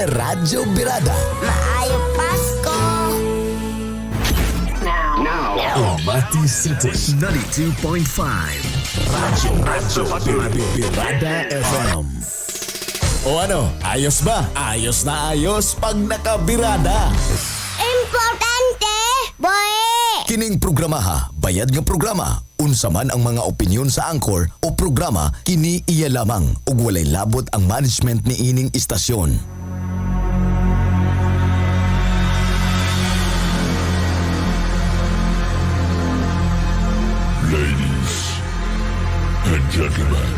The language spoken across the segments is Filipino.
Radyo Birada. Maayong Pasko! Almaty City 92.5. Radyo Birada FM. O ano, ayos ba? Ayos na ayos pag nakabirada. Importante! Boy! Kining programa ha, bayad nga programa. Unsa man ang mga opinyon sa angkor o programa, kini iya lamang ug walay labot ang management ni ining istasyon. Ladies and gentlemen,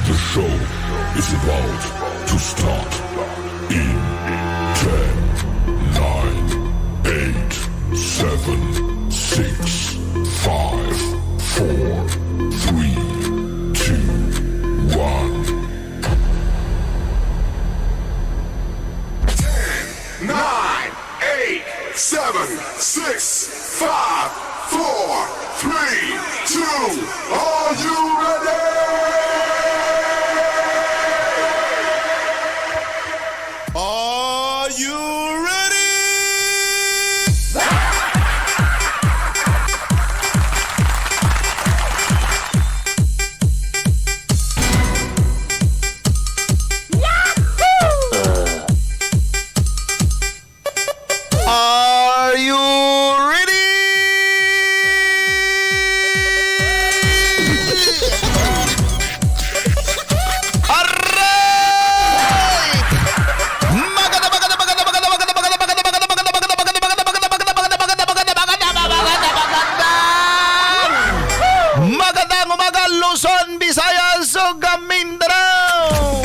the show is about to start in 10, 9, 8, 7, 6, 5, 4, 3, 2, 1. 10, 9, 8, 7, 6, 5, 4, 3, 2, are you ready? Are you ready? Are you ready? Alright! Magandang umaga, Luzon, Visayas, ug Mindanao!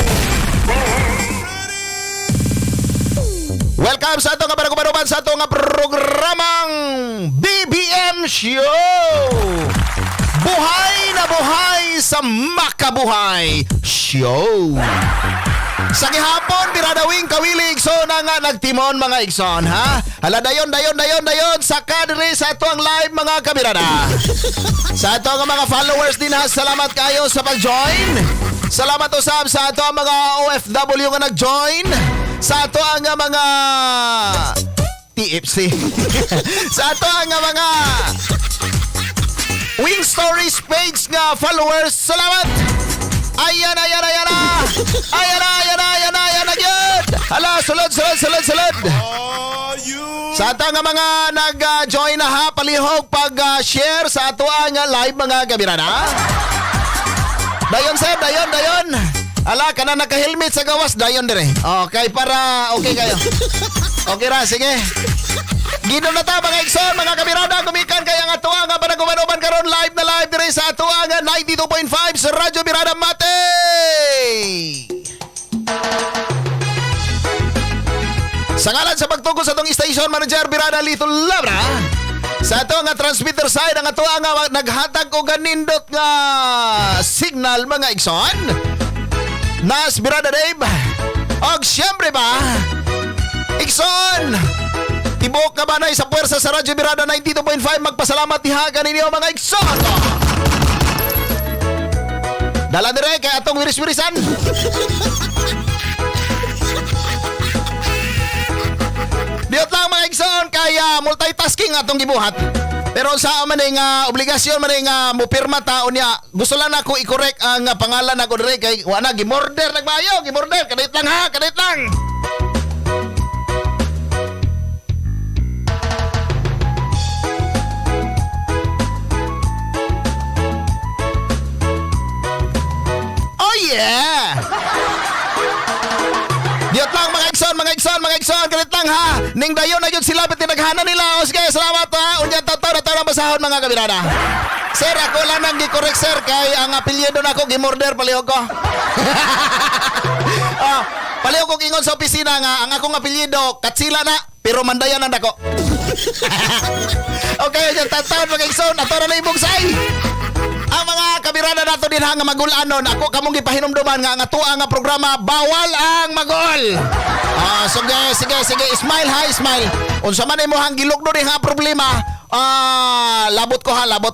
Welcome sa atong kabarang-kabaruban sa atong programang BBM Show! Buhay na buhay sa Makabuhay Show! Sa gihapon, biradawing kawilig, so na nga nagtimon mga igsoon, ha? Hala, dayon, sa kadre sa atong live mga kabirada. Sa atong mga followers din, ha? Salamat kayo sa pag-join. Salamat usab sa atong mga OFW nga nag-join. Sa atong mga TFC. Sa atong mga Wing Stories page nga followers. Salamat! Ayan na yun! Hala, sulod! Sa atong mga nag-join na ha, palihog pag-share sa atong live mga kabirana. Dayon sir, dayon. Ala, ka na naka-helmet sa gawas, dayon dire. Okay, para okay kayo. Okay ra, sige. Ginom na ta mga igsoon, mga kabirada, gumikan kaya nga tuwa nga panagumanoban karon live na live dire sa tuwa nga 92.5 sa Radyo Birada Mate. Sa ngalan sa pagtugos sa itong station manager Birada Lito Labra, sa ito nga transmitter side ang ito nga naghatag o ganindot nga signal mga igsoon. Nas Birada Dave, og siyempre ba, igsoon, tibok ka ba na sa puwersa sa Radyo Birada 92.5, magpasalamat diha ninyo mga igsoon. Dala dire kay atong wiris-wirisan. Diyot lang mga igsoon, kaya multitasking atong gibuhat. Pero sa maning obligasyon maning mupirma taon niya, gusto lang ako i-correct ang pangalan ako dire kay wala gimorder nagmayo, gimorder kadait lang ha, kadait lang. Oh yeah! Diyot lang mga igsoon, galit lang ha. Ning dayon na yun sila, pati naghanan nila. O sige, salamat ha. Unyan tataw na basahon mga kabirada. Sir, ako lang nang gi-correct sir, kay ang apelyido na ako, gimorder palihog ko. Palihog ko ingon sa opisina nga, ang akong apelyido, Katsila na, pero Mandayan ang dako. Okay, unyan tataw mga igsoon, ato na ibong say. Ang mga kabirada nato din ha nga magulanon, ako kamong gipahinumduman nga nga tuwa nga programa bawal ang magol. Sige, smile ha, smile. Unsa man imo hang gilugno din ha problema, labot ko ha, labot.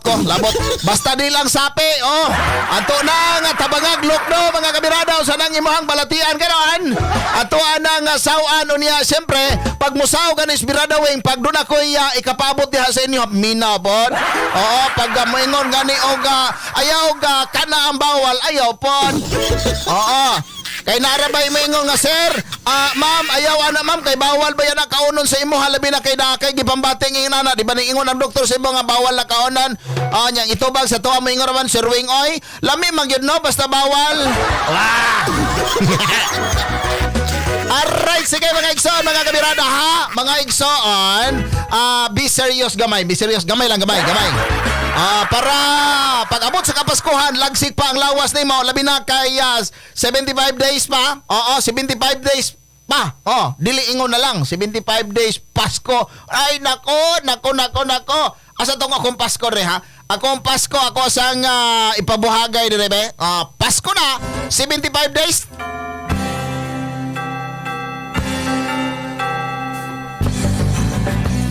Basta di lang sapi, oh. Ato na nga tabangag lukno, mga kabirada, sa nang imuhang balatian karon. Ato anang sawan unya, siyempre, pag musaw ganis birada wing, pag doon ako'y ikapabot diha sa inyo, mina pod. Oo, pag moingon gani og ayaw kana ang bawal, ayaw pod. Oo. Kay narabay moingon nga sir, ma'am, ayaw ana ma'am, kay bawal ba yan ang kaunon sa imo, halabi na kay dakay gipambating inana, di ba ingon ang doktor sa imo nga bawal na kaunon? Nyang itubag sa tuwa moingon raman sir wing oy, lami man gyud no basta bawal. Alright, sige mga igsoon, mga kabirada ha. Mga igsoon, be serious gamay lang gamay. Para pag abot sa Kapaskuhan, lagsik pa ang lawas nimo, labi na kay 75 days pa. Oo, 75 days pa. Oh, dili ingon na lang, 75 days Pasko. Ay nako. Asa tong akong Pasko re ha? Akong Pasko, ako sang ipabuhagay dire be. Pasko na, 75 days.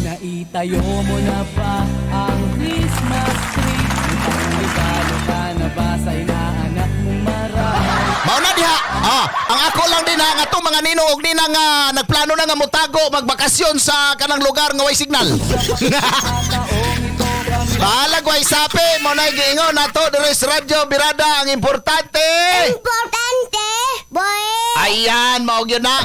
Naitayo mo na ba ang Christmas tree? Regalo ka na ba sa inaanak mong marami? Mao na diha. Ang ako lang din ha, nga to mga ninong og nina nga nagplano na nga mutago magbakasyon sa kanang lugar nga way signal. Balag way sapi mo na giingon nato dire sa radyo birada ang importante. Importante, boy. Ayan, mao gyud na.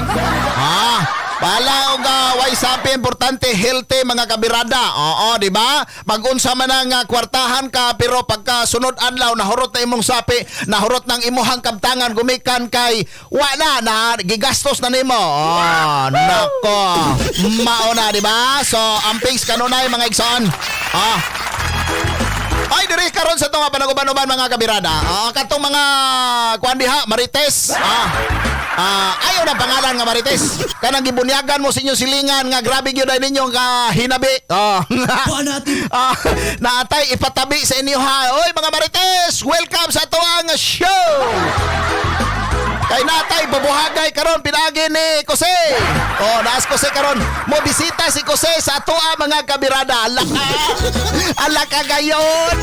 Pala og way sapi importante healthy mga kabirada. Oo, di ba? Mag-unsa man ang kwartahan ka pero pagka sunod adlaw nahurot na imong sapi, nahurot nang imuhang kabtangan gumikan kay wala na gigastos na nimo. Nako. Mao na, di ba? So, ampings kanunay mga igsoon. Ay, diri karon sa itong panaguban-uban mga kabirada. Katong mga kuan diha, Marites. Ayaw na pangalan nga Marites. Kanang gibunyagan mo sa inyong silingan nga grabe gyud ay ninyong hinabi. Naatay ipatabi sa inyo ha. Oy mga Marites, welcome sa tuang show. Kay natay babuhagay karon pinagi ni Jose. Naas Jose karon. Mo bisita si Jose sa atoa mga kabirada. Alaka gayon.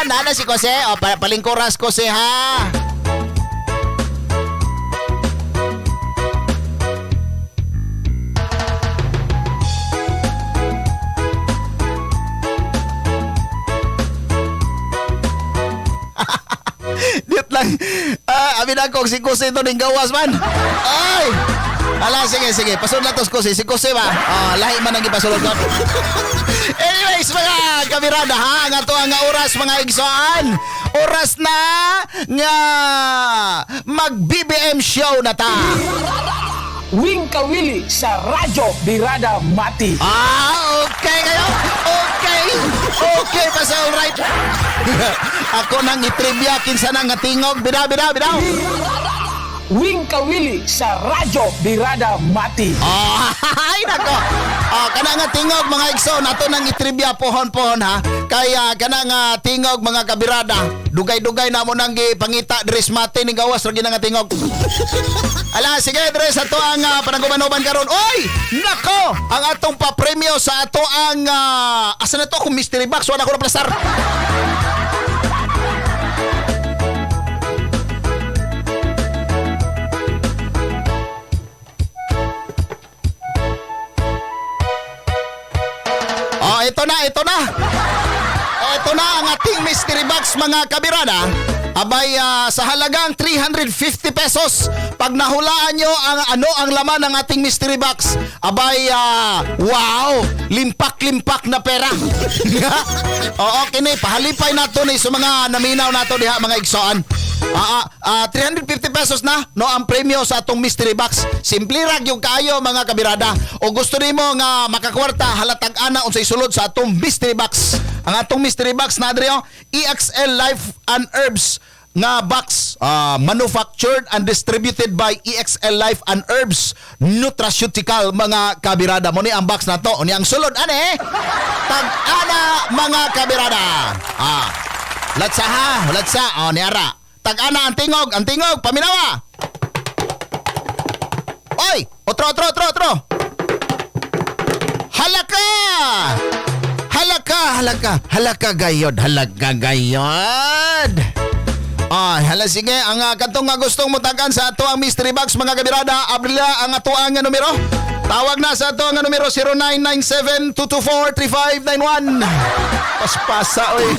Na si Jose. Palingkuras Jose ha. Dit lang. Amin ako si Jose ito ning gawas man. Ay! Ala, sige. Pasunod na to si Jose ba? Lahi man ang ipasunod ko. Anyways, mga kabirada ha, nga to ang oras mga igsoan. Oras na nga mag-BBM show na ta. Wing Kawili sa Radyo Birada Mati. Okay kayo? Okay, basta alright. Ako nang itrivia kinsa nang ngatingog. Bidaw. Wing Kawili sa Radyo Birada Mati. Ay nako. Kana nga tingog mga igsoon, ato nang itrivia pohon ha. Kaya kana nga tingog mga kabirada, dugay-dugay na mo nang gipangita dres mati ning gawas ra nga tingog. Ala, sige dres ato ang panaguban-uban karon. Oy, nako, ang atong papremyo sa ato ang asa na to kung mystery box wala ko na plastar. Ito na ang ating mystery box mga kabirada. Abay sa halagang 350 pesos. Pag nahulaan nyo ang laman ng ating mystery box, abay wow, limpak na pera. Oo, kini pahalipay nato ni sa mga naminaw nato diha mga igsoon. 350 pesos na no ang premyo sa atong mystery box. Simple ra gyud kaayo mga kabirada. O gusto nimo nga makakwarta halatag ana unsay sulod sa atong mystery box. Ang atong mystery box na adre EXL Life and Herbs nga box, manufactured and distributed by EXL Life and Herbs Nutraceutical mga kabirada. Mo ni ang box na to. Ni ang sulod ane tag ana mga kabirada. Latsa ni ara. Tag-ana ang tingog, paminawa. Oy, otro. Halaka! Halaka gayod. Ay, hala sige, ang katong nga gustong mutagan sa ato ang mystery box mga kabirada, abla ang ato ang numero. Tawag na sa ato ang numero 0997-224-3591. Paspasa oy.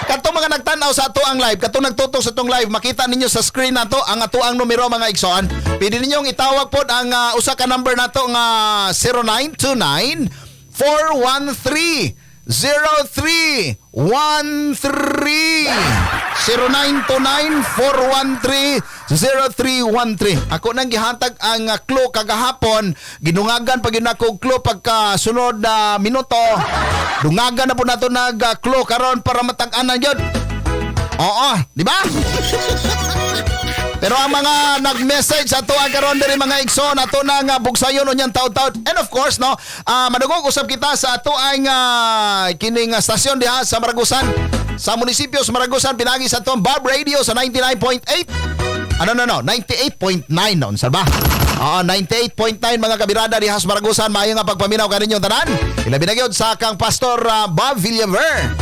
Katong mga nagtanaw sa ato ang live, katong nagtutok sa atong live, makita ninyo sa screen nato ang ato ang numero mga igsoon. Pwede ninyong itawag pod ang usa ka number nato nga 0929 413 0313 0929-413-0313. Ako nang gihatag ang clue kagahapon. Ginungagan pag yun ako clue pagka sunod na minuto. Dungagan na po nato nag-clue karon para matag-anan yun. Oo, di ba? Pero ang mga nag-message sa tuwa karon diri mga igsoon ato na nga bugsayon unyang taud-taud. And of course no, madugog usab kita sa ato ang kining stasyon diha sa Maragusan. Sa munisipyo sa Maragusan pinagi sa atong Bob Radio sa 99.8. 98.9 noon sa ba? 98.9 mga kabirada diha sa Maragusan. Maayo nga pagpaminaw kaninyong tanan. Ilabi na gyud sa kang Pastor Bob Villaver.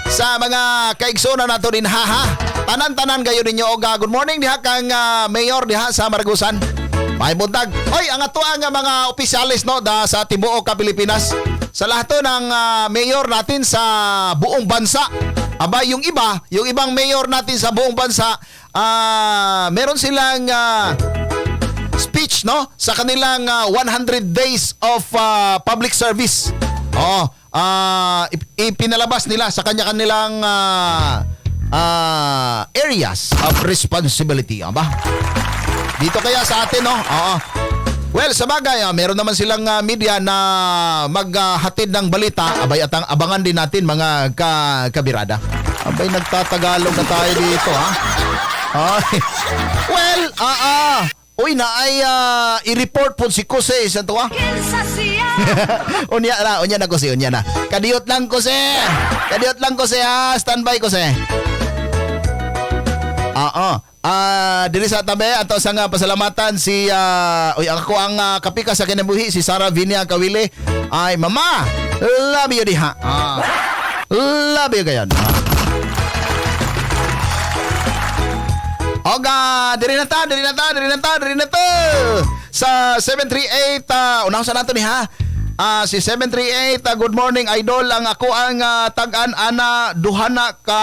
Sa mga kaigsoon nato din haha. Tanan-tanan kayo ninyo og good morning diha kang mayor diha sa Maragusan. May buntag. Oy, ang ato ang mga opisyalis no sa tibuok ka Pilipinas. Sa lahat ng mayor natin sa buong bansa. Aba yung ibang mayor natin sa buong bansa, meron silang speech no sa kanilang 100 days of public service. Ipinalabas nila sa kanilang areas of responsibility. Aba? Dito kaya sa atin, no? Well, sa bagay, meron naman silang media na maghatid ng balita. Abay, at ang abangan din natin mga kabirada. Abay, nagtatagalog na tayo dito, ha? Well, uy, na ay i-report po si Kose sa tuwa. Unya na Kose, unya na. Kadiyot lang Kose, ha. Standby Kose. Dili sa tabi ato sa nga pasalamatan si ako ang kapika sa kinabuhi si Sarah Vinia Kawili. Ay mama, love you diha. Love you kayon. Diri na ta. Sa 738 unaw sa nato ni ha. Si 738, good morning idol. Ang ako ang tag-an ana duhana ka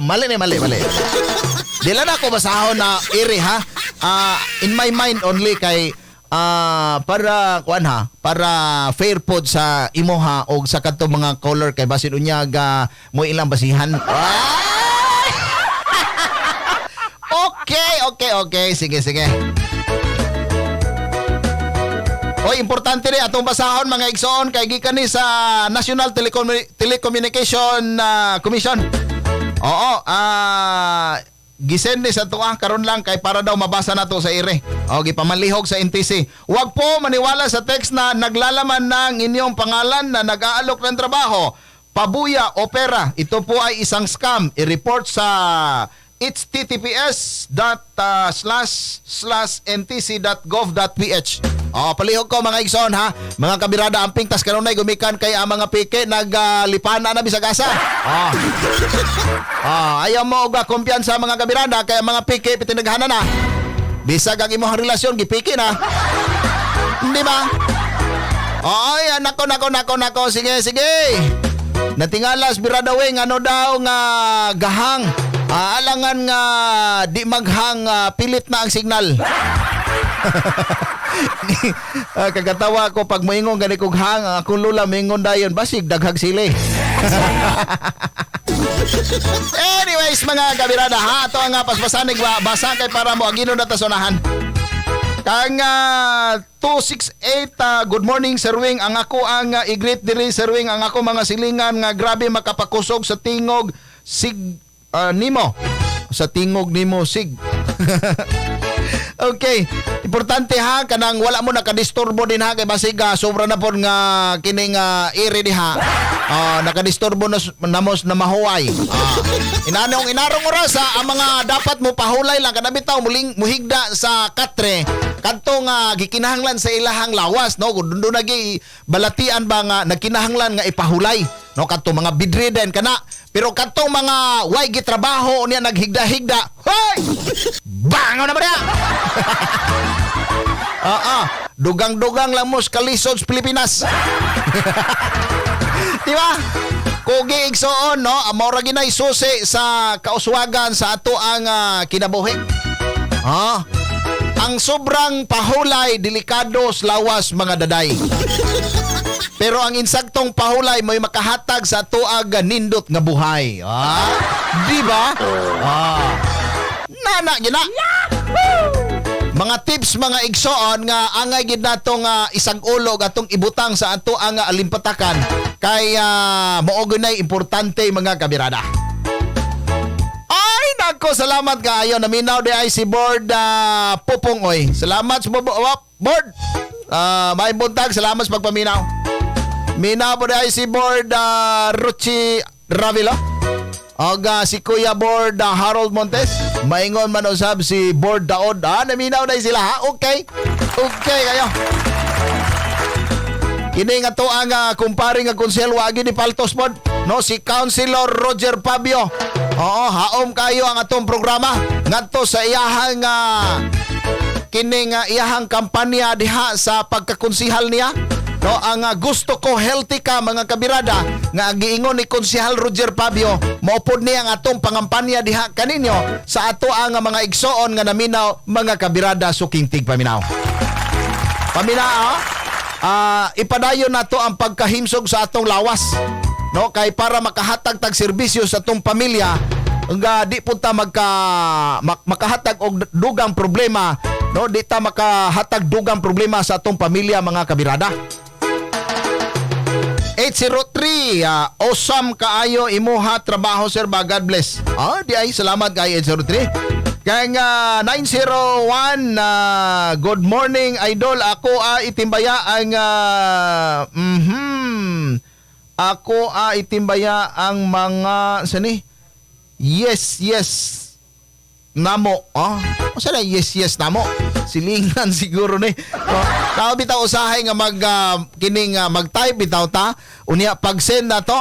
mali. Dila na ako basahon na iri ha. In my mind only kay para kuan ha, para fair pod sa imo ha og sa kadto mga color kay basin unyag mo ilang basihan. Okay. Sige. Oy, importante rin atong basahon mga igsoon kay gikan ni sa National Telecommunication Commission. Gisend ni sa tuwa karon lang kay para daw mabasa nato sa ire. Gipamanlihog sa NTC. Huwag po maniwala sa text na naglalaman ng inyong pangalan na nag-aalok ng trabaho. Pabuya o pera. Ito po ay isang scam. I-report sa https://ntc.gov.ph. Palihog ko mga igsoon ha. Mga kabirada amping tas kanunay gumikan kay ang mga pike naglipana na bisag asa. Ayaw mo og kumpiyansa mga kabirada kay ang mga pike pitinaghanan na. Bisag ang imong relasyon gipike na. Di ba? Nako. Sige. Natingalas birada weng ano daw nga gahang. Alangan nga di maghang pilit na ang signal. Kagatawa ko pag moingon gani kog hang akong lula moingon dayon basig daghag sili. Anyways mga kabirada ha ato nga paspasanig basa kay para mo agino na tasonahan. Kang 268 good morning Sir Wing. Ang ako ang i-greet diri Sir Wing ang ako mga silingan nga grabe makapakusog sa tingog sig nimo sa tingog nimo sig. Okay. Importante ha kanang wala mo nakadisturbo din ha kay basig sobra na pod nga kining iri diha. Nakadisturbo namos na mahuway. Inarong oras ang mga dapat mo pahulay lang kada bitaw muling muhigda sa katre kadto nga gikinahanglan sa ilahang lawas no kundo nagi balatian ba nga nagkinahanglan nga ipahulay no kadto mga bidriden kana pero kadto mga way gitrabaho niya naghigda-higda hoy bango na ba niya. Dugang-dugang lang mo sa kalisod sa Pilipinas. Di ba? Kugi igsoon, no? Amora ginay susi sa kauswagan sa ato ang kinabuhi. Ang sobrang pahulay, delikado sa lawas mga daday. Pero ang insaktong pahulay may makahatag sa ato ang nindot nga buhay. Di ba? Nana, gina. Mga tips, mga igsoon nga angay gid natong isang ulog atong ibutang sa ato ang alimpatakan kay mao gunay importante mga kabirada. Ay nako, salamat kaayo naminaw di ay si Board Pupong oy. Salamat sa Board. May buntag, salamat sa pagpaminaw. Minaw po di ay si Board Ruchi Ravilo. Og si Kuya Board Harold Montes. Maingon man usab si Board Daod. Naminaw na sila ha. Okay. Okay kayo. Kini nga to ang kumpare nga konsel wagi ni Paltos pod. No si Councilor Roger Fabio. Oo, haom kayo ang atong programa ngadto sa iyahang kining iyahang kampanya diha sa pagkakonsihal niya. No, ang gusto ko healthy ka mga kabirada nga giingon ni Konsehal Roger Fabio maupod niya ang atong pangampanya diha kaninyo sa ato ang mga igsoon nga naminaw mga kabirada suking tig paminaw. Paminaw, ipadayon nato ang pagkahimsog sa atong lawas. No, kay para makahatag tag serbisyo sa atong pamilya nga di punta makahatag og dugang problema, no, di ta makahatag dugang problema sa atong pamilya mga kabirada. 803, awesome kaayo imuha trabaho sir ba, God bless. Di ay salamat kay 803. Kaya 901, good morning idol, ako itimbaya ang ako itimbaya ang mga sani yes namo. Saan na yes namo? Silingan siguro ni. Tao bitaw usahay nga kining mag-type bitaw ta. Unya pag-send na to,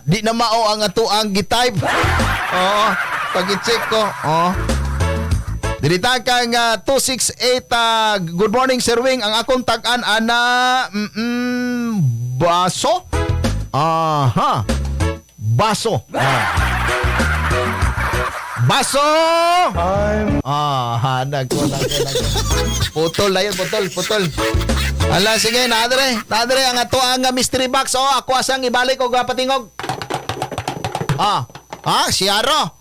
di na mao ang ato ang gi-type. Pag-i-check ko. Dilita kang 268, good morning Sir Wing. Ang akong tag-an ana baso. Baso. Baso! Hanag ko. Putol na yun, putol. Ala, sige, nadre ang ato ang mystery box. Ako asang ibalik o patingog. Siyaro.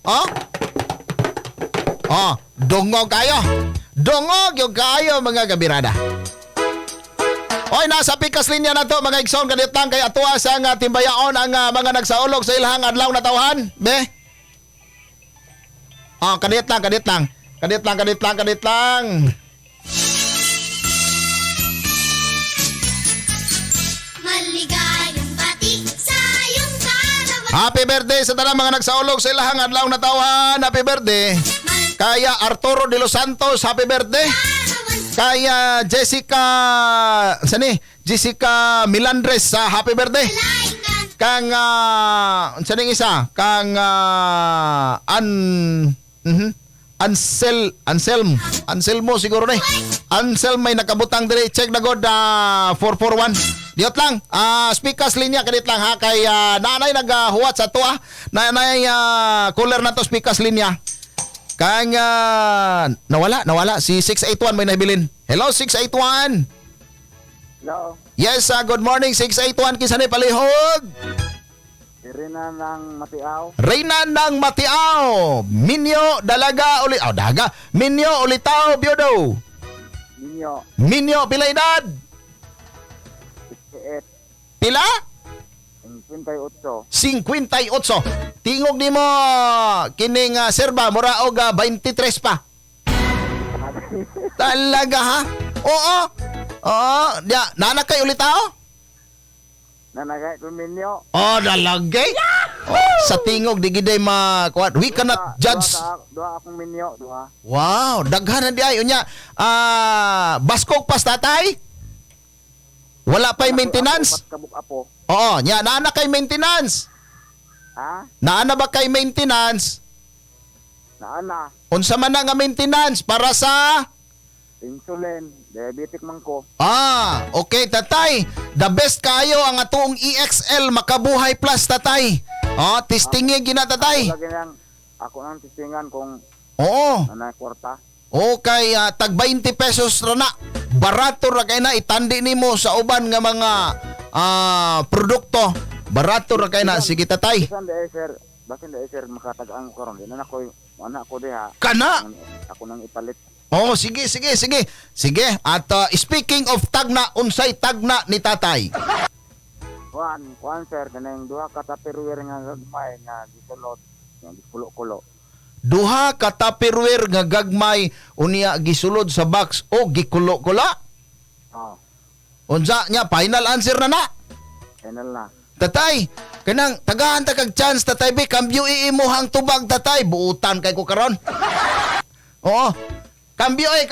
Dungog kayo. Dungog yung kayo, mga kabirada. Oy, nasa pikas linya na to, mga igsoon, kanitang kay ato asang timbayaon ang mga nagsaulog sa ilahang adlaw na tawhan. Be? Kadit lang. Maligayang bati sa iyong karawan. Happy birthday sa tanang mga nagsaulog sa ilahang adlaw na tawhan. Happy birthday. Kaya Arturo de los Santos, happy birthday. Kaya Jessica Milandres, happy birthday. Kang saning isa, kang Anselmo siguro ni. Anselm may nakabutang dire, check na god 441. Diot lang. Speakers linya kadit lang ha kay nanay naghuwat sa to nanay caller na to speakers linya. Kang nawala si 681 may nabilin. Hello 681. Hello. Yes, good morning 681 kinsa ni palihog? Reyna ng Matiaw. Reyna ng Matiaw. Minyo dalaga uli. Daga. Minyo ulitaw biodo. Minyo pila edad? 58. Pila? 58. 58. Tingog nimo kining serba mura og 23 pa. Talaga ha? Oo. Oo. Ya, nana kay ulit tao? Nanagay kuminyo. Oh, dalagay. Oh, sa tingog di giday makuha. We cannot judge. Dua akong minyo, dua. Wow, daghan na di ay unya. Baskog pas tatay? Wala pa'y maintenance? Pat kabuk apo. Oo, nya naana kay maintenance. Ha? Naana ba kay maintenance? Naana. Unsa man na nga maintenance para sa Insulin. Diabetic man ko. okay tatay. The best kayo ang atuong EXL Makabuhay Plus tatay. Oh, testingin gina tatay. Ako nang tisingan kung Oo. nanay kwarta. Okay, tag 20 pesos ra na. Barato ra kay na itandi nimo sa uban nga mga produkto. Barato ra kay na. Sige tatay. Basin de sir makatagaan ko karon. Dinan ako anak ko diha. Kana. Ako nang ipalit. Oh, sige. Sige. At speaking of tagna, unsay tagna ni tatay? Kuan sir kanang duha ka tupperware nga gagmay nga gisulot, nga gikulo-kulo. Duha ka tupperware nga gagmay unya gisulod sa box o gikulo-kula. Oh, Unsa nya final answer na na. final na. Tatay, kanang tagahan ta kag chance tatay be kambyo iimuhang tubag tatay, buutan kay ko karon. Oo. Kambyo eh.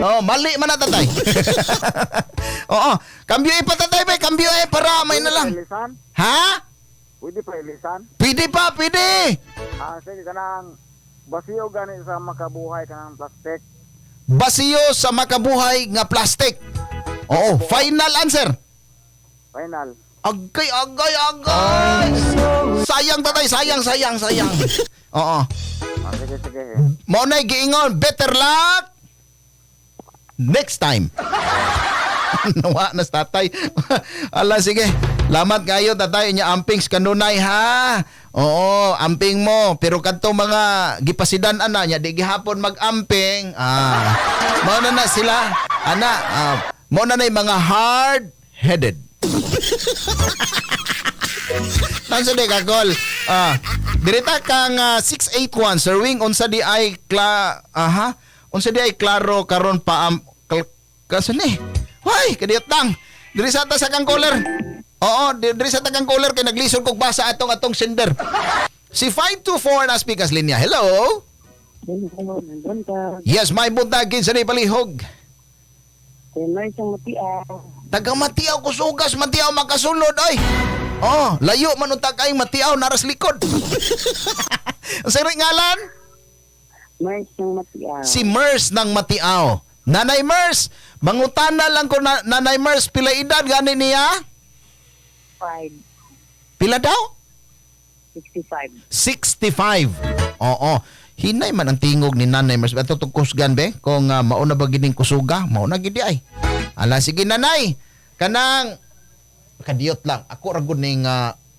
Oh, mali man na tatay. Oo. Kambyo pa tatay be, kambyo para may na lang. Ilisan? Ha? Pwede pa ilisan? Pwede pa, pwede. Sige kanang basiyo gani sa makabuhay kanang plastic. Basiyo sa makabuhay nga plastic. Oo, final answer. Final. Agay. Sayang tatay, sayang. Oo. Sige. Mo na giingon, better luck next time. Nawa na sa tatay. Ala, sige. Lamat kayo tatay nya ampings kanunay ha. Oo, amping mo. Pero kadto mga gipasidan ana nya di gihapon mag-amping. Mao na sila. Ana, mao na mga hard-headed. Tanso de kakol. Dirita kang 681 Sir Wing unsa di ay unsa di ay klaro karon pa kasani. Hoy, kadiyot lang. Diri sa ta sa kang caller. Oo, diri sa ta kang caller kay naglisod kog basa atong sender. Si 524 na speakers linya. Hello. Yes, my buntagin sa ni palihog. May isang matiaw. Taga Matiaw ko sugas, Matiaw makasulod ay. Oh, layo man unta kay Matiaw naras likod. Ang sari ngalan? May isang matiaw. Si Mers ng Matiaw. Nanay Mers, mangutana lang ko Nanay Mers, pila edad gani niya? 5, Pila daw? 65. 65. Oo. Hinay man ang tingog ni Nanay Mers. Ato itong kusgan be? Kung mauna ba gining kusuga, mauna gidi ay. Ala, sige nanay. Kanang, kadiyot lang. Ako ragod ning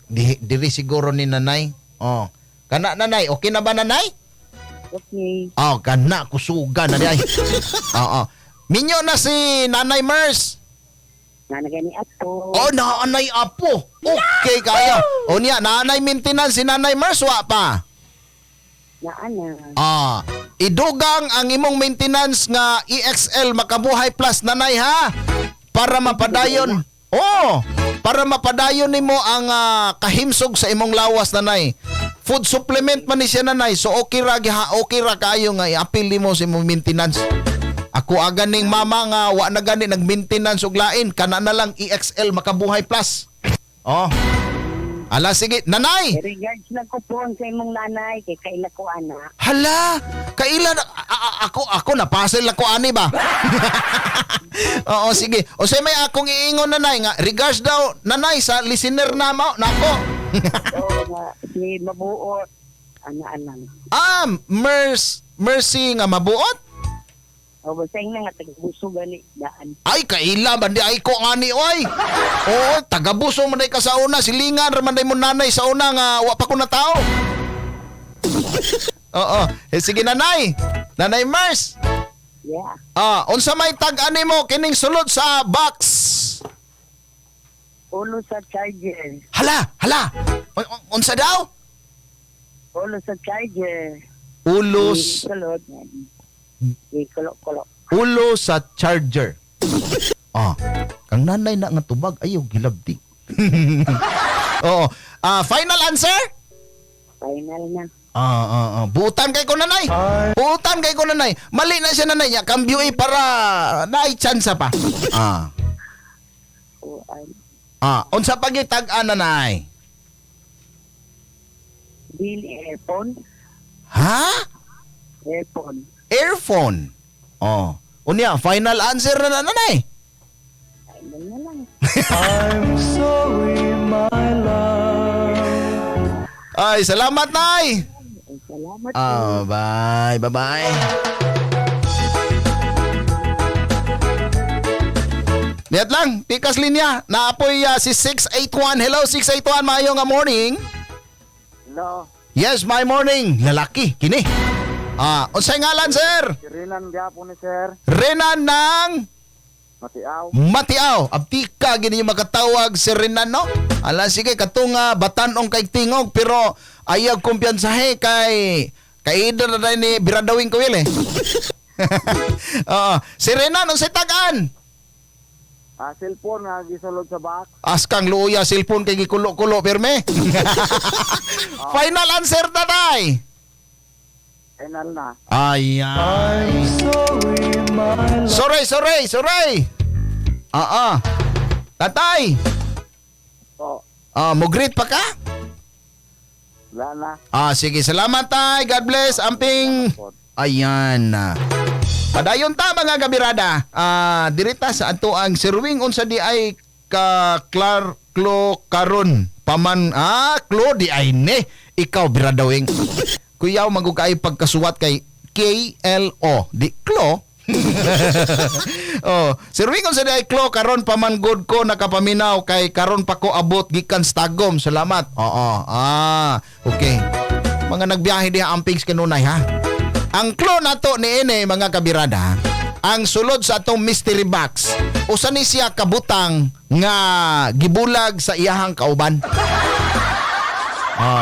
diri siguro ni nanay. Oh. Kana nanay, okay na ba nanay? Okay. Oh, kana kusuga na di ay. Oo. Minyo na si Nanay Mers. Nanagay ni Apo. Oh, nanay apo. Okay kaya. O niya, nanay maintenance si Nanay Mers, wa pa. Naana. Idugang ang imong maintenance nga EXL Makabuhay Plus nanay ha para mapadayon. Para mapadayon nimo ang kahimsog sa imong lawas nanay. Food supplement man ni siya nanay. So okay ra kayo nga i-appeal nimo sa imong maintenance. Ako aga ning mama nga wa na gani nag-maintenance og lain kana na lang EXL Makabuhay Plus. Ala, sige. Nanay! Regards lang ko po sa imong nanay kay kaila ko anak. Hala! Kaila na... Ako napasel lang ko ani ba? Oo, sige. O say may akong iingon nanay nga. Regards daw, nanay, sa listener na mo. Nako. Oo nga. Si Mabuot. Ana-alang. Mercy nga mabuot? O basay na nga taga-buso gani daan. Ay, kaila ba di ay ko ani oy. Oo, tagabuso man day ka sa una, silingan ra man day mo nanay sa una nga wa pa ko na tao. Oo, sige nanay. Nanay Mers. Yeah. Unsa may tag-ani mo kining sulod sa box? Ulo sa charger. Hala. Unsa daw? Ulo sa charger. Ulos. Sulod. Kulo-kulo. Ulo sa charger. Kang nanay na nga tubag ayaw gilabdi. Oo. Final answer? Final na. Buutan kay ko nanay. Buutan kay ko nanay. Mali na siya nanay. Kambyo para naay chance pa. Kuan. Unsa pagitag-an nanay? Dili earphone. Ha? Earphone. Earphone. Unya, final answer na nanay. Final na lang. I'm sorry, my love. Ay, salamat nay. Ay, salamat. Bye. Diyan lang, pikas linya. Naapoy si 681. Hello, 681. Maayong nga morning. Hello, Yes, my morning. Lalaki, kini. Unsay ngalan, sir? si Rinan Gapo ni Sir. Renan ng Matiaw. Matiaw. Abtika, gini yung makatawag si Renan, no? Ala, sige, katunga, batanong kay tingog, pero ayaw kumpiyansahe kay ida na rin ni Biradawing Kuwil, eh. Si Renan, unsay tagaan? Cellphone nga gisulod sa box. Askang luya, cellphone kay gikulo-kulo, pirme. Final answer, tatay. Final na. Ayan. Sorry, my love. Sorry. Tatay. So, Mo-greet pa ka? wala na. Sige, salamat tay. God bless. Amping. Ayan. Padayon ta mga kabirada. Dirita sa ato ang sirwing unsa di ay klo karon. Paman, klo di ay ne. Ikaw biradawing. Kuyaw magugay pagkasuwat kay KLO. Di klo. Sirwing unsa di ay klo karon paman good ko nakapaminaw kay karon pa ko abot gikan sa Tagum. Salamat. Okay. Mga nagbiyahe diha ampings kanunay ha. Ang clue nato ni ene mga kabirada, ang sulod sa atong mystery box, usa ni siya kabutang nga gibulag sa iyahang kauban.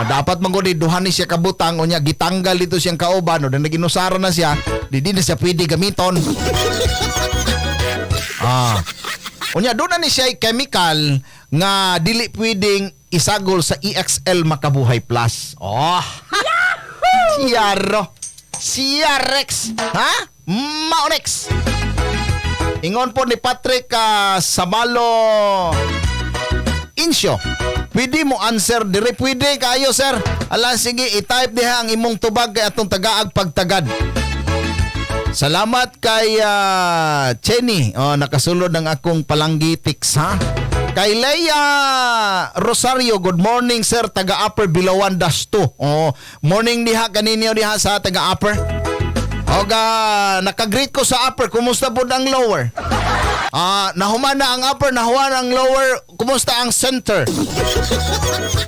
Dapat mangod duha ni siya kabutang unya gitanggal dito siyang kauban o naginusara na siya, di na siya pwede gamiton. Unya doon na ni siya chemical nga dili pwedeng isagol sa EXL Makabuhay Plus. Siyaro. Siya Rex. Ha? Maonex. Ingon po ni Patrick Sabalo Insyo. Pwede mo answer dire. Pwede kayo, sir. Ala, sige, i-type diha ang imong tubag kay atong tagaag pagtagad. Salamat kay Chenny. Nakasulod ng akong palanggitiks, ha? Kay Leia Rosario, good morning sir, taga Upper Bilawan -2. Morning diha kaninyo diha sa taga Upper. Naka-greet ko sa Upper, kumusta po ang lower? Nahuman na ang Upper, nahuman ang lower, kumusta ang center?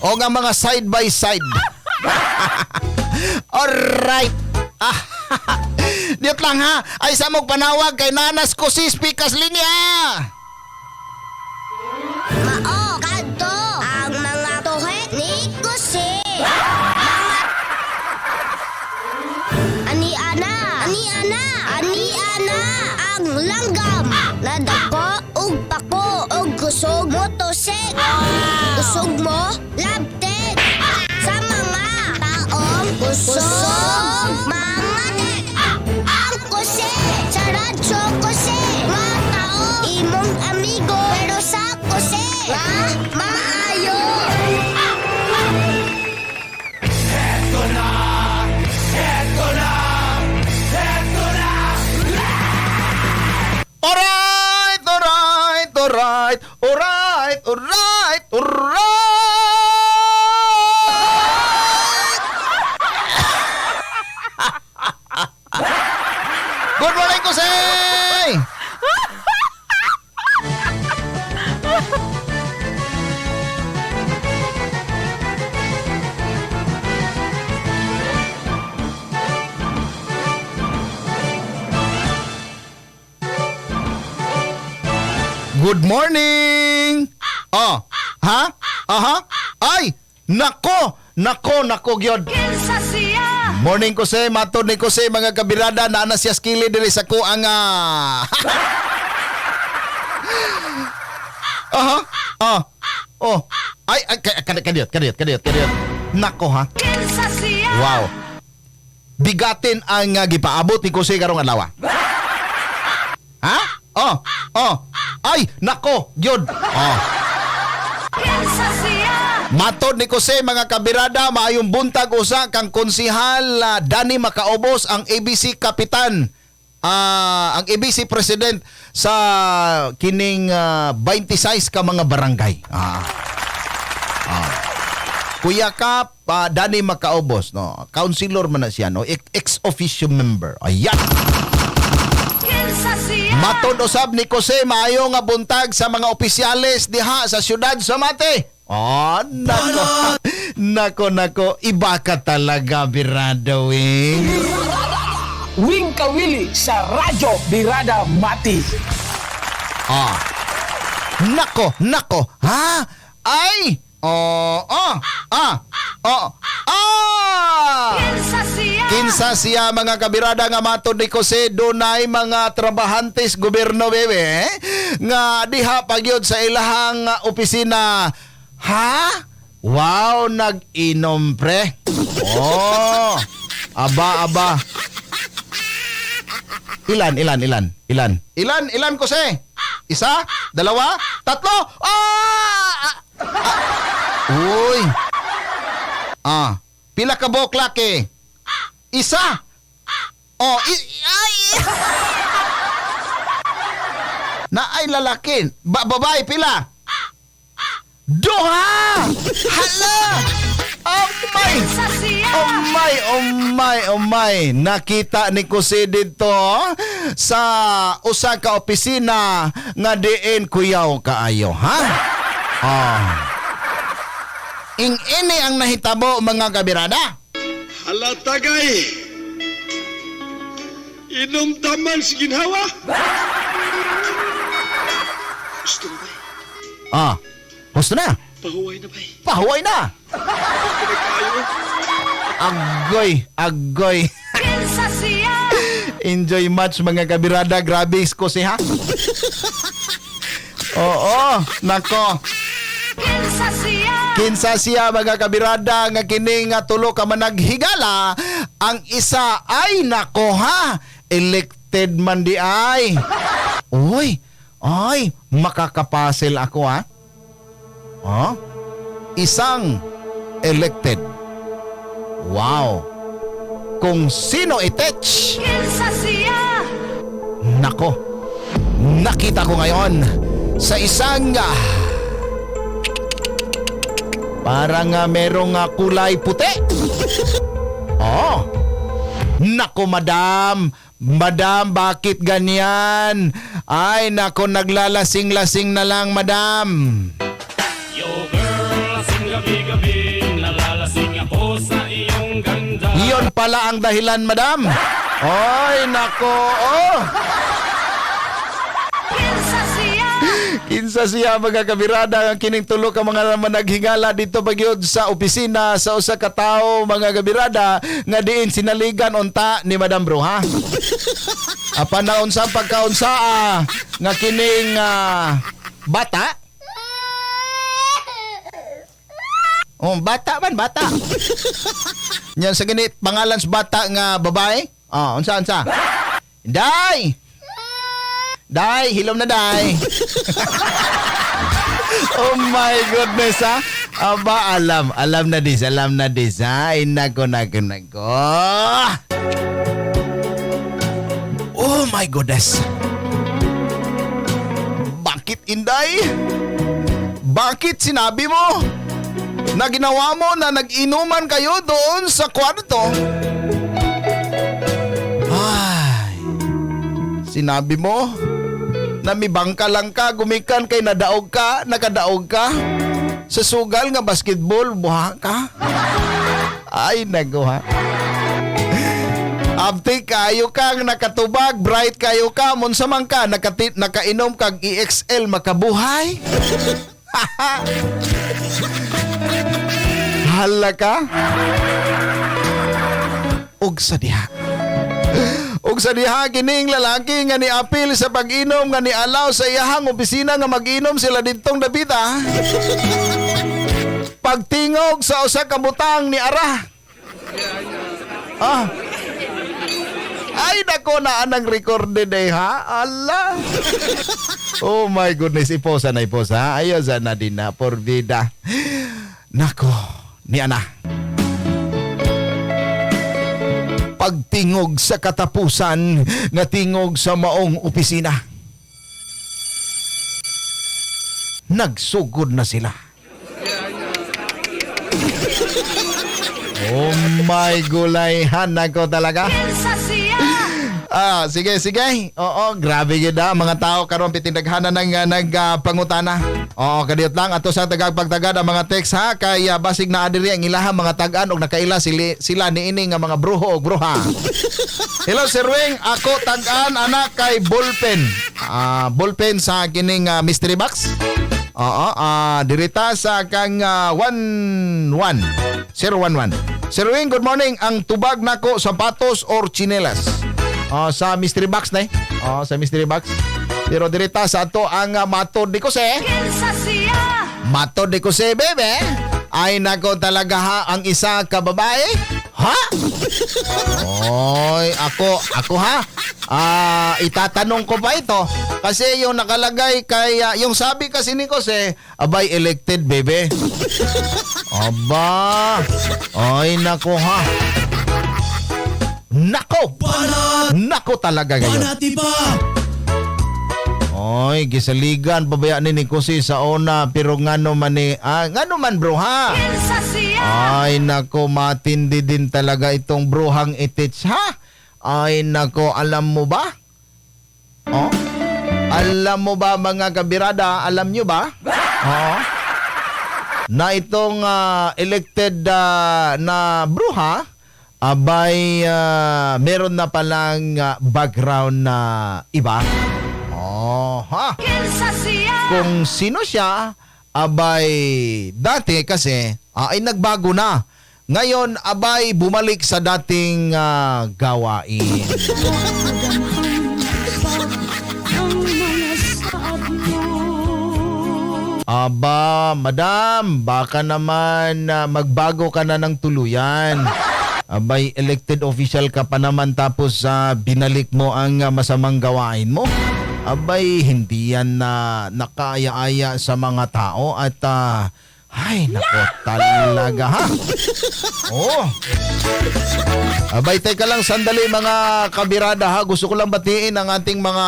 Mga side by side. Alright. Diyot lang ha, ay sa mong panawag kay Nanas ko si Pikas Linya. Mao kadto ang mga tuhek ni Kusi. Ani ana ang langgam nadako ug pako ug kusog motosek. Kusog mo labtek sa mga taong kusog mga tek. Ang Kusi sa radyo Kusi mga tao imong amigo pero sa Kusi maayo. Good morning, Kusay! Good morning! Ha? Ay! Nako, gyod. Kinsa siya Morning ko say, matod ni ko say mga kabirada na siya skili diri sa ko ang Oh. Ay, kadiyot. Nako ha. Wow. Bigatin ang gipaabot ni Jose karong adlaw. Ha? Ay, nako, yun. Matod ni Jose mga kabirada, maayong buntag usa kang konsihal Danny Macaobos ang ABC kapitan. Ang ABC president sa kining 26 ka mga barangay. Kuya Kap, Danny Macaobos, no? Councilor man na siya, no? Ex-officio member. Ayan. Matod usab ni Jose maayo nga buntag sa mga opisyales diha sa syudad sa Mate. Nako. Iba ka talaga, birado, Wing Kawili sa Radyo Birada Mati. Nako. Ha? Ay! Kinsa siya mga kabirada nga matod ni Jose dunay mga trabahantes gobyerno bebe nga diha pagyod sa ilahang opisina. Ha? Wow, nag-inom pre. Aba. Ilan Jose? Isa? Dalawa? Tatlo? Uy. Pila ka boklak Isa. Na ay lalaki. Babae pila? Duha. Hala. Oh my. Nakita ni Jose dito sa usa ka opisina nga diin kuyaw kaayo, ha? Ini ang nahitabo mga kabirada. Hala tagay. Inom taman si ginhawa. Gusto na ba? Gusto na? Pahuway na ba? Pahuway na. Agoy. Enjoy much mga kabirada. Grabe ko siya. Oo, nako. Kinsa siya mga kabirada nga kining tulo ka managhigala. Ang isa ay nako ha. Elected man di ay. Uy, makakapasil ako ha. Isang elected. Wow. Kung sino itech. Nako. Nakita ko ngayon sa isang parang merong kulay puti. Nako madam, bakit ganyan? Ay nako, naglalasing-lasing na lang madam. Yo girl, lasing gabi-gabi, nalalasing ako sa iyong ganda. Iyon pala ang dahilan madam. Ay nako, Kinsa siya mga kabirada ang kining tulo ka mga managhingala dito bagyod sa opisina sa usa ka tawo mga kabirada nga diin sinaligan unta ni Madam Bro ha. Apan na unsa pagkaunsa nga kining bata. Bata. Yan sa gini pangalan sa bata nga babae. Unsa? Day, hilom na day. Oh my goodness ha. Aba, alam na dis. Ay, nako. Oh my goodness. Bakit Inday? Bakit sinabi mo na ginawa mo na nag-inuman kayo doon sa kwarto? Ay, sinabi mo na mibangka lang ka, gumikan kay nakadaog ka sa sugal nga basketball, buha ka. Ay, naguha. Abti kayo kang nakatubag, bright kayo ka, munsamang ka, nakainom kag EXL makabuhay. Hala ka. og sa diha. Og sa diha kining lalaki nga niapil sa pag-inom nga nialaw sa iyahang opisina nga mag-inom sila didtong dapita. Pagtingog sa usa ka butang ni ara. Ay nako na anang recorded ha. Allah. Oh my goodness, iposa na iposa. Ayo sana din na por vida. Nako, ni ana. Pagtingog sa katapusan nga tingog sa maong opisina. Nagsugod na sila. Oh my gulayhan nako talaga. Sige. Oo, grabe yun na. Mga tao karon pitindaghanan ng nagpangutana. Oo, kadiyot lang. Ato sa tagagpagtagad ang mga text ha. Kaya basig na adiri ang ilahang mga tagaan o nakaila sila niini nga mga bruho o bruha. Hello, Sir Wing. Ako tagaan anak kay Ballpen. Ballpen sa kining mystery box. Oo, dirita sa kang 11. Sir 11. Sir Wing, good morning. Ang tubag nako sapatos or chinelas? Sa mystery box na sa mystery box. Pero dirita sa ato ang matod di ko se. Matod di ko se, bebe. Ay nako talaga ha, ang isa ka babae. Ha? Oy, ako ha. Itatanong ko pa ito. Kasi yung nakalagay kay yung sabi kasi ni Jose, abay elected, bebe. Aba. Ay nako ha. Nako! Nako talaga ngayon. Panati pa! Oy, gisaligan pabayaan ni Jose sa ona pero ngano man ngano man bro ha? Ay nako, matindi din talaga itong bruhang itits ha? Ay nako, alam mo ba? Alam mo ba mga kabirada? Alam nyo ba? Na itong elected na bruha abay meron na palang background na iba. Ha? Kung sino siya, abay dati kasi ay nagbago na. Ngayon abay bumalik sa dating gawain. Aba, madam, baka naman magbago ka na ng tuluyan. Abay, elected official ka pa naman tapos binalik mo ang masamang gawain mo. Abay, hindi yan nakaaya-aya sa mga tao at ay, nako talaga ha. Abay, teka lang sandali mga kabirada ha. Gusto ko lang batiin ang ating mga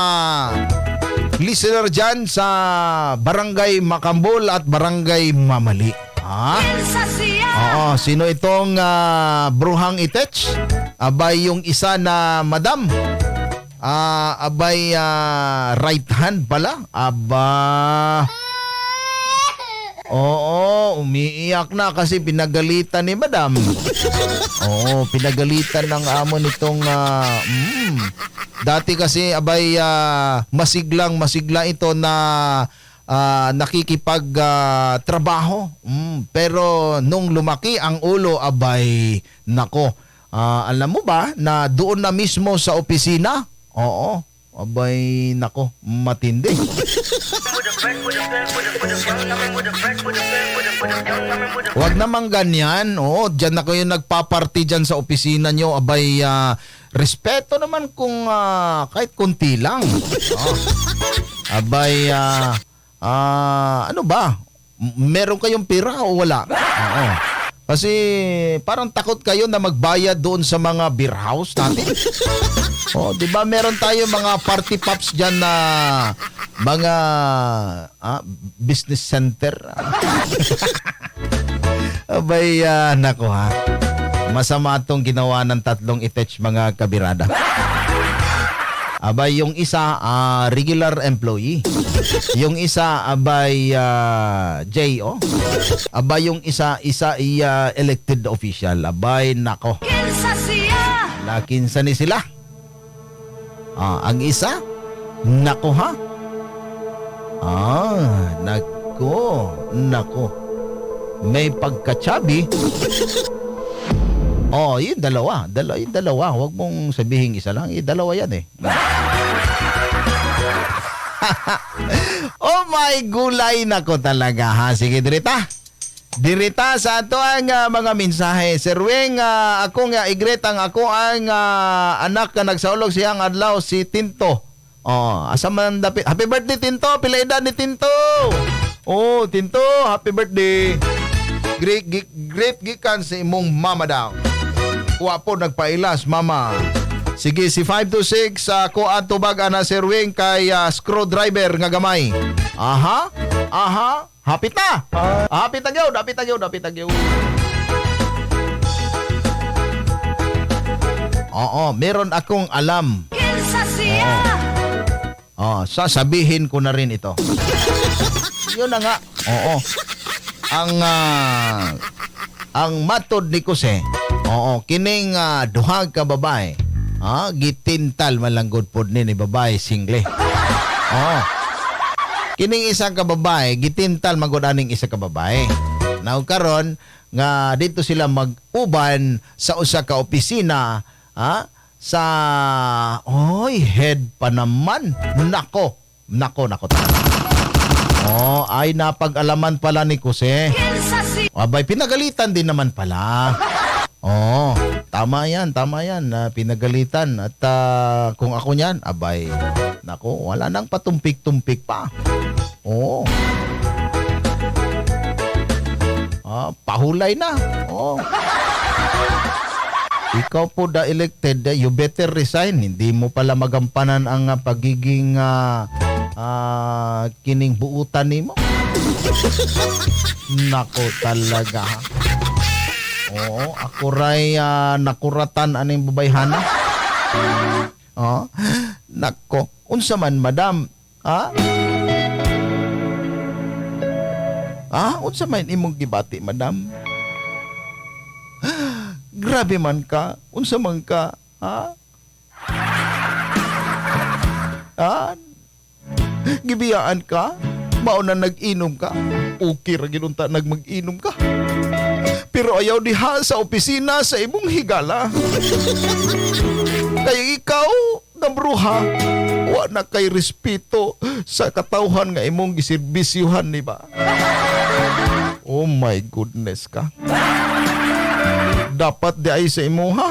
listener dyan sa Barangay Makambol at Barangay Mamali. Oo, sino itong bruhang itech? Abay, yung isa na madam. Abay, right hand pala. Aba. Oo, umiiyak na kasi pinagalitan ni madam. Oo, pinagalitan ng amo nitong dati kasi abay masigla ito na nakikipag trabaho. Pero nung lumaki ang ulo, abay nako. Alam mo ba na doon na mismo sa opisina? Oo, abay nako, matindi. Wag namang ganyan. Diyan na kayo nagpaparty dyan sa opisina nyo. Abay, respeto naman kung kahit kunti lang. Abay, ano ba? Meron kayong pera o wala? Oo. Kasi parang takot kayo na magbayad doon sa mga beer house natin. 'Di ba meron tayo mga party pops diyan na mga business center. Abay, nako ha. Masama itong ginawa ng tatlong itech mga kabirada. Abay, yung isa, regular employee. Yung isa, abay, JO. Abay, yung isa elected official. Abay, nako. Lakinsa ni sila. Ang isa, nako ha. Nako. May pagkatsabi. Oh, yung dalawa. Yung dalawa. Huwag mong sabihin isa lang. Yung dalawa yan eh. Oh my gulay nako talaga ha. Sige, dirita. Dirita sa ato ang mga mensahe. Sir Wing, ako nga igret ang ako ang anak na nagsaulog siyang adlaw si Tinto. Oh, asa man dapit. Happy birthday Tinto. Pila edad ni Tinto? Oh, Tinto, happy birthday. Great gikan sa imong mama daw. Kuha po nagpailas, mama. Sige, si 526 ako at tubag ana Sir Wing kay screwdriver nga gamay. Aha. Hapit na. Hapit na gyud. Oo, meron akong alam. Sasabihin ko na rin ito. Yun na nga. Oo. Ang matod ni Kuse. Oo, kining duhag ka babae. Gitintal malanggod pod ni babae single. Oo. Kining isang ka babae, gitintal magud aning isa ka babae. Now karon nga dito sila mag-uban sa usa ka opisina, sa head pa naman. Nako talaga. Ay napag-alaman pala ni Kuse. Abay, pinagalitan din naman pala. Tama yan. Pinagalitan. At kung ako niyan, abay, nako, wala nang patumpik-tumpik pa. Pahulay na. Ikaw po da elected, you better resign. Hindi mo pala magampanan ang pagiging kining buutan nimo. Nako talaga. Ako ray nakuratan aning babayhana. Nako, unsa man madam? Unsa man imong gibati madam? Grabe man ka. Unsa man ka? Gibiyaan ka? Mauna nag-inom ka? Okay ra ginunta nagmag-inom ka. Pero ayaw diha sa opisina sa imong higala. Kaya ikaw, nabruha, wa na kay respeto sa katawhan nga imong giserbisyuhan, di ba? Oh my goodness ka. Dapat di ay sa imo ha.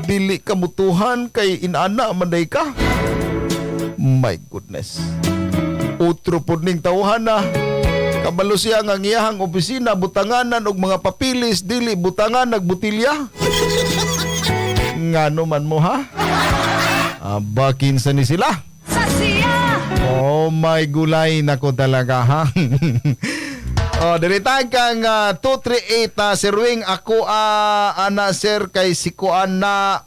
Dili ka mutuhan kay inana manday ka. My goodness. Utro pod ning tawhan na. Kabalo siya nga ngiyahang opisina butanganan og mga papilis dili butangan nagbutilya. Ngano man mo ha? Bakin sa ni sila. Oh my gulay nako talaga ha. Diritang kang 238 Sir Wing ako ana sir kay si Kuan na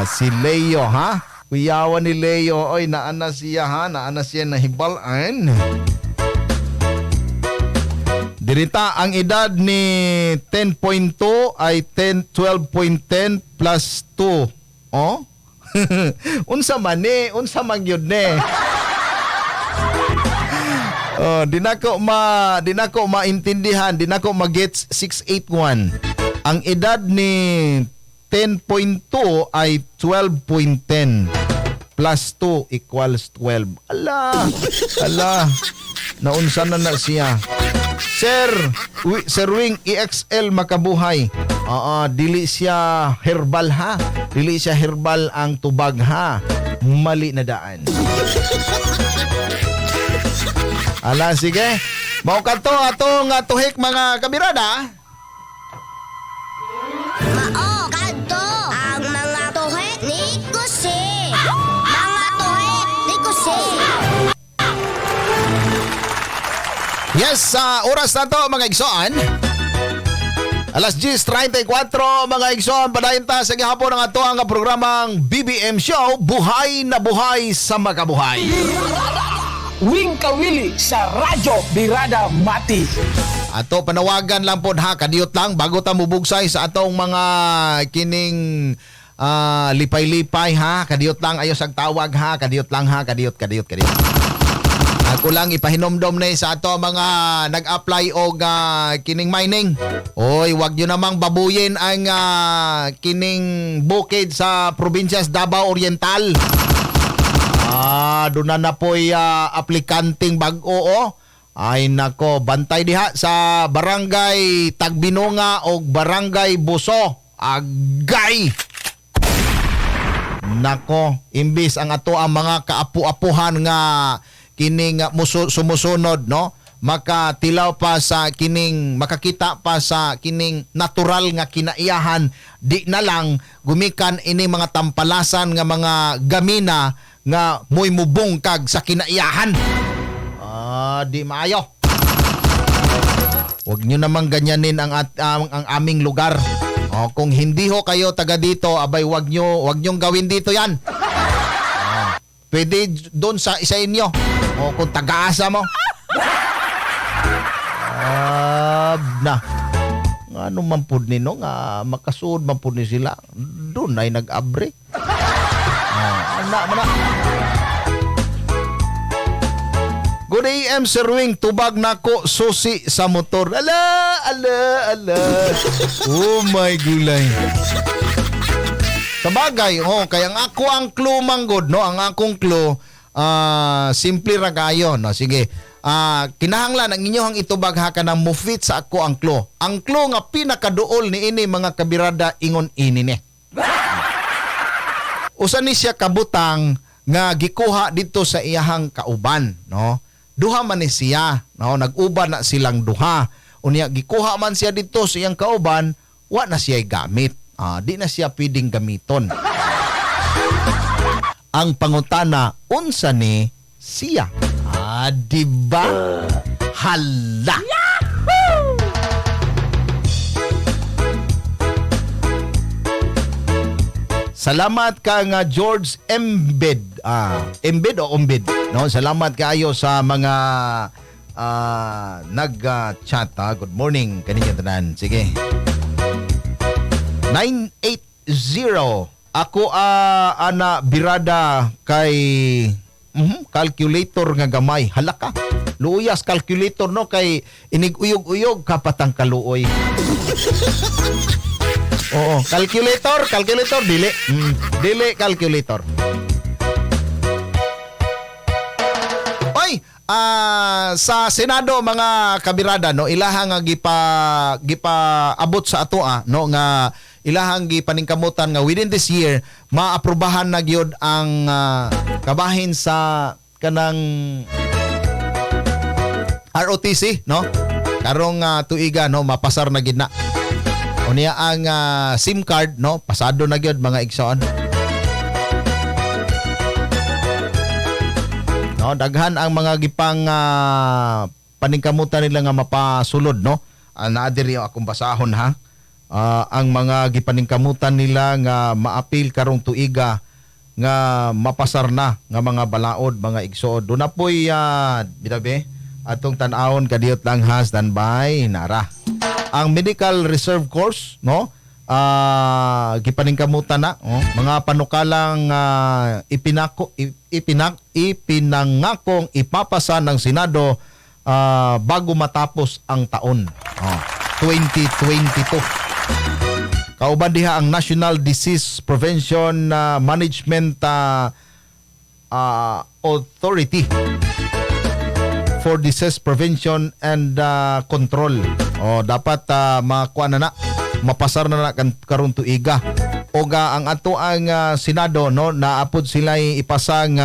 si Leo ha. Kuyawan ni Leo oy naana siya ha, naana siya na hibalan. Dirita ang edad ni 10.2 ay 12.10 plus 2. Unsa man gyud ni? Di nako maintindihan, di nako magets 681. Ang edad ni 10.2 ay 12.10 plus 2 equals 12. Ala. Naunsa na siya. Sir Wing EXL makabuhay. Dili siya herbal ha. Dili siya herbal ang tubag ha. Mali na daan. Ala, sige. Mao kadto atong tuhik mga kabirada. Mao kadto ang mga tuhik ni Kuse. Mga tuhik ni Kuse. Yes, oras na to mga igsoon. Alas 10:34 mga igsoon. Padayon ta sa gihapon ng ato ang programang BBM Show, Buhay na Buhay sa Makabuhay. Wing Kawili sa Radyo Birada Mati. Ato panawagan lang po ha, kadiyot lang bago ta mubugsay sa atong mga kining lipay-lipay ha, kadiyot lang ayo sag tawag ha, kadiyot lang ha, kadiyot. Ako lang ipahinomdom na sa ato mga nag-apply og kining mining. Oy, wag nyo namang babuyin ang kining bukid sa probinsya sa Davao Oriental. Doon na po'y aplikanting bag-oo. Ay nako, bantay diha sa barangay Tagbinunga o barangay Buso. Agay! Nako, imbis ang ato ang mga kaapu-apuhan nga kining sumusunod, no? Makatilaw pa sa kining, makakita pa sa kining natural nga kinaiyahan, di na lang gumikan ini mga tampalasan nga mga gamina nga mo'y mubungkag sa kinaiyahan. Di maayo. Huwag nyo namang ganyanin ang aming lugar. Kung hindi ho kayo taga dito, abay wag nyong gawin dito yan. Pwede doon sa isa inyo. Kung taga-asa mo. Ano man po nino nga makasuod man po ni sila. Doon ay nag-abre. Good AM, Sir Wing. Tubag nako susi sa motor. Ala. Oh my gulay. Sabagay, kaya ang ako ang clue manggod, no? Ang akong clue, simple ra kayo, no? Sige. Kinahanglan ang inyong itubag ha ka ng mufit sa ako ang clue. Ang clue nga pinakaduol ni ini mga kabirada ingon ini ni. Usa ni siya kabutang nga gikuha dito sa iyahang kauban, no? Duha man ni siya, no? Nag-uban na silang duha. Unya gikuha man siya dito sa iyang kauban, wa na siya gamit. Di na siya pwedeng gamiton. Ang pangutana, unsa ni siya? Diba? Hala! Yahoo! Salamat ka nga George Embed. Embed o Ombed? No, salamat kayo sa mga nag-chat. Good morning kaninyo tanan. Sige. 980. Ako ana birada kay calculator nga gamay. Hala ka. Luyas calculator no kay inig-uyog-uyog kapatang kaluoy. Oo, calculator, dili. Dili calculator. Oy, sa Senado mga kabirada no, ilahang nga gipaabot sa ato no nga ilahang gipaningkamutan nga within this year maaprubahan na gyud ang kabahin sa kanang ROTC no. Karong tuiga no mapasar na gid na. Unya ang SIM card no pasado na gyud mga igsoon. No, daghan ang mga gipang paningkamutan nila nga mapasulod no. Naa diri akong basahon ha. Ang mga gipaningkamutan nila nga maapil karong tuiga nga mapasar na nga mga balaod mga igsoon. Do na poy bitabe atong tan-awon kadiyot lang ha standby nara. Ang medical reserve course no gipaningkamutan na mga panukalang ipinangakong ipapasa ng Senado bago matapos ang taon 2022. Kauban diha ang National Disease Prevention Management Authority for Disease Prevention and Control. Dapat makuha na mapasar na karon tuiga. Oga ang ato ang Senado no naapod sila ipasang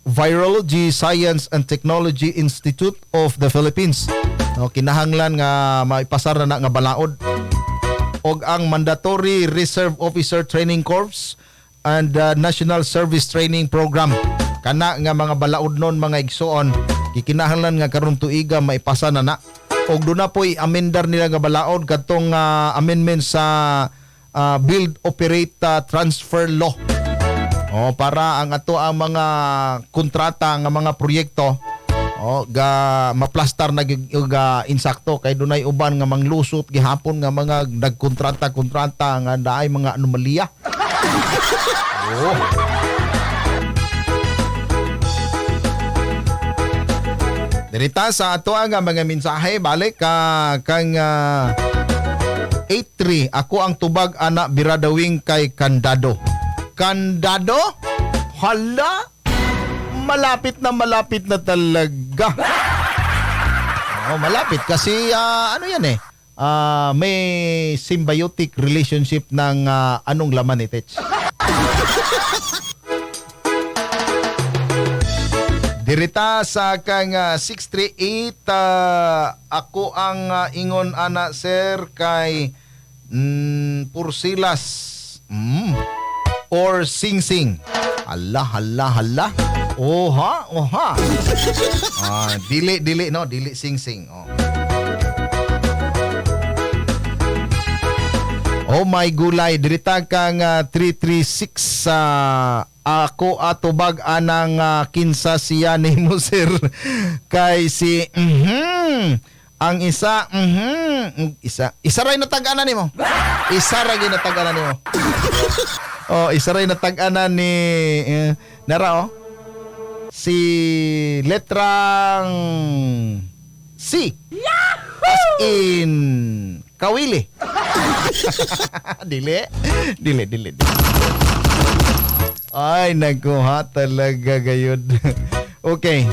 Virology Science and Technology Institute of the Philippines. No, kinahanglan nga maipasar na nga balaod. Og ang Mandatory Reserve Officer Training Corps and National Service Training Program. Kana nga mga balaod non mga igsoon, gikinahanglan nga karon tuiga maipasa na. Og doon na po'y amendar nila nga balaod katong amendment sa Build, Operate, Transfer Law. Para ang ato ang mga kontrata nga mga proyekto ga maplastar na insakto kay dunay uban nga manglusot gihapon nga mga nagkontrata nga daay mga anomalya. Dirita sa ato ang mga mensahe balik kang 83 ako ang tubag anak biradawing kay Kandado. Kandado? Hala? Malapit na talaga. Oh, malapit kasi ano yan eh. May symbiotic relationship ng anong laman ni Tech. Dirita sa kang 638 ako ang ingon ana sir kay Pursilas or Sing-Sing. Hala. Oha. Dili no, dili Sing-Sing. Oh my gulay, dirita kang 336 ako atubag anang kinsa siya nimo sir kay si ang isa isa ray natag-anan nimo. Isa ray natag-anan nimo. Isa ray natag-anan ni nara si letrang C. As in Kawili. Dili. Ay, nagkuha talaga gayud. Okay.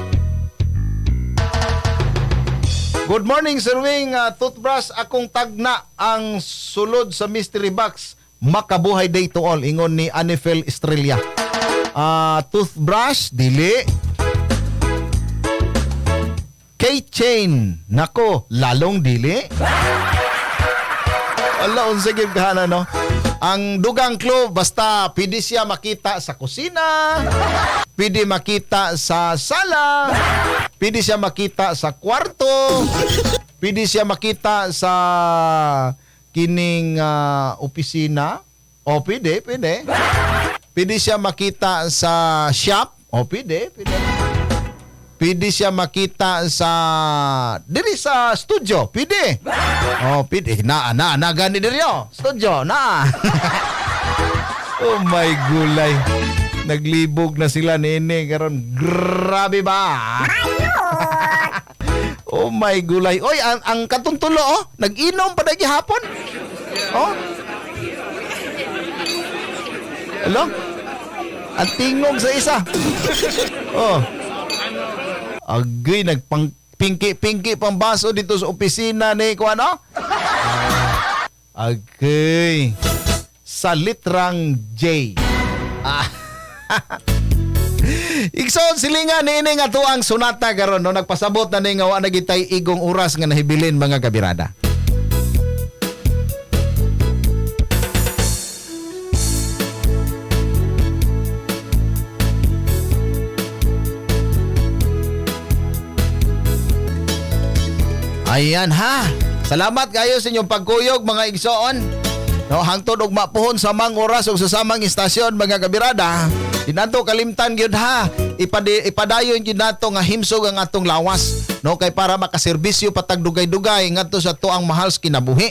Good morning, Sir Wing. Toothbrush akong tagna ang sulod sa mystery box. Makabuhay day to all. Ingon ni Anifel Estrella. Toothbrush, dili. Keychain, nako, lalong dili. Ala, unsa gyud kahana no? Ang dugang clue basta pwede siya makita sa kusina, pwede makita sa sala, pwede siya makita sa kwarto, pwede siya makita sa kining opisina. O pwede. Pwede siya makita sa shop. O pwede. Pwede siya makita sa diri sa studio. Pwede. Oh, pwede. Na gani diri studio na. Oh my gulay. Naglibog na sila nene karon. Grabe ba? Oh my gulay. Oy, ang katuntulo nag-inom pa dagi hapon. Hello? Ang tingog sa isa. Agay, nagpang-pinki pang baso dito sa opisina ni Kuano? Agay. Sa litrang J. Ikson silingan ni nga tuang sunata karon no nagpasabot na ni nga wa nagitay igong oras nga nahibilin mga kabirada. Ayan ha. Salamat kayo sa inyong pagkuyog mga igsoon. No, hangtod og mapuhon sa mang oras og sa samang istasyon mga kabirada. Dinato kalimtan gyud ha. Ipadayon gyud nato nga himsog ang atong lawas. No, kay para makaserbisyo patag dugay-dugay ngadto sa tuang mahal sa kinabuhi.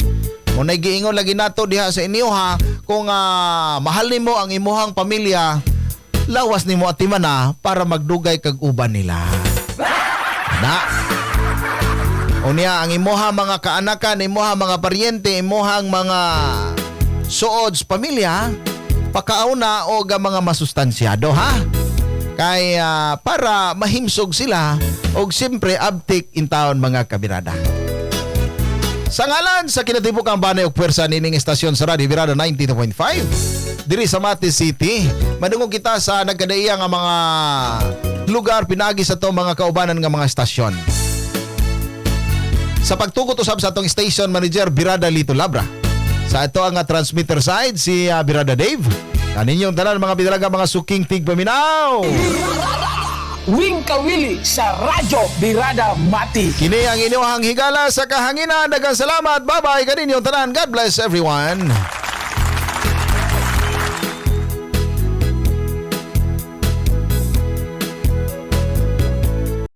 Mo nay giingon lagi nato diha sa inyo ha, kung mahal nimo ang imuhang pamilya, lawas nimo atiman na para magdugay kag uban nila. Unya ang imuha mga kaanakan, imuha mga paryente, imuhang mga suods pamilya, pakauna o mga masustansyado ha. Kay para mahimsog sila og siyempre abtik in town mga kabirada. Sa ngalan sa kinatibukang banay og pwersa nining estasyon sa Radio Birada 92.5 diri sa Mati City, madungog kita sa nagkadaiya nga mga lugar pinagi sa to mga kaubanan nga mga estasyon. Sa pagtugot usab sa atong station manager Birada Lito Labra. Sa ito ang transmitter side si Birada Dave. Kaninyong tanan mga bidalaga mga suking tigpaminaw. Wing Kawili sa Radyo Birada Mati. Kini ang inyong higala sa kahanginan. Daghang salamat. Bye-bye. Kaninyong tanan. God bless everyone.